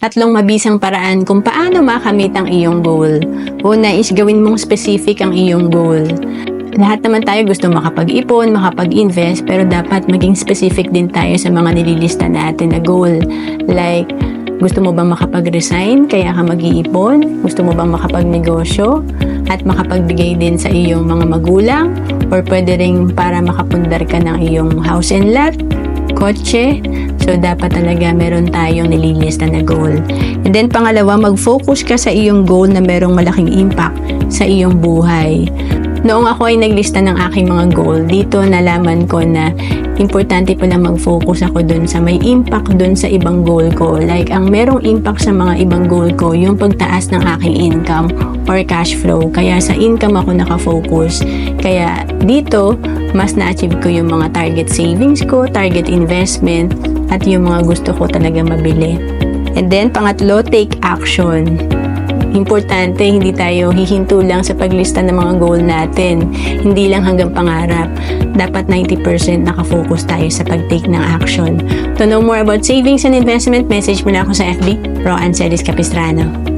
Tatlong mabisang paraan kung paano makamit ang iyong goal. Una is gawin mong specific ang iyong goal. Lahat naman tayo gusto makapag-ipon, makapag-invest, pero dapat maging specific din tayo sa mga nililista natin na goal. Like, gusto mo bang makapag-resign kaya ka mag-iipon? Gusto mo bang makapag-negosyo? At makapagbigay din sa iyong mga magulang? Or pwede rin para makapundar ka ng iyong house and lot? Kotse? So, dapat talaga meron tayong nililista na goal. And then, pangalawa, mag-focus ka sa iyong goal na merong malaking impact sa iyong buhay. Noong ako ay naglista ng aking mga goal, dito nalaman ko na importante pala mag-focus ako dun sa may impact dun sa ibang goal ko. Like, ang merong impact sa mga ibang goal ko, yung pagtaas ng aking income or cash flow. Kaya sa income ako nakafocus. Kaya dito, mas na-achieve ko yung mga target savings ko, target investment, at yung mga gusto ko talaga mabili. And then, pangatlo, take action. Importante, hindi tayo hihinto lang sa paglista ng mga goal natin. Hindi lang hanggang pangarap. Dapat 90% nakafocus tayo sa pag-take ng action. To know more about savings and investment, message mo na ako sa FB, Ro Ancelis Capistrano.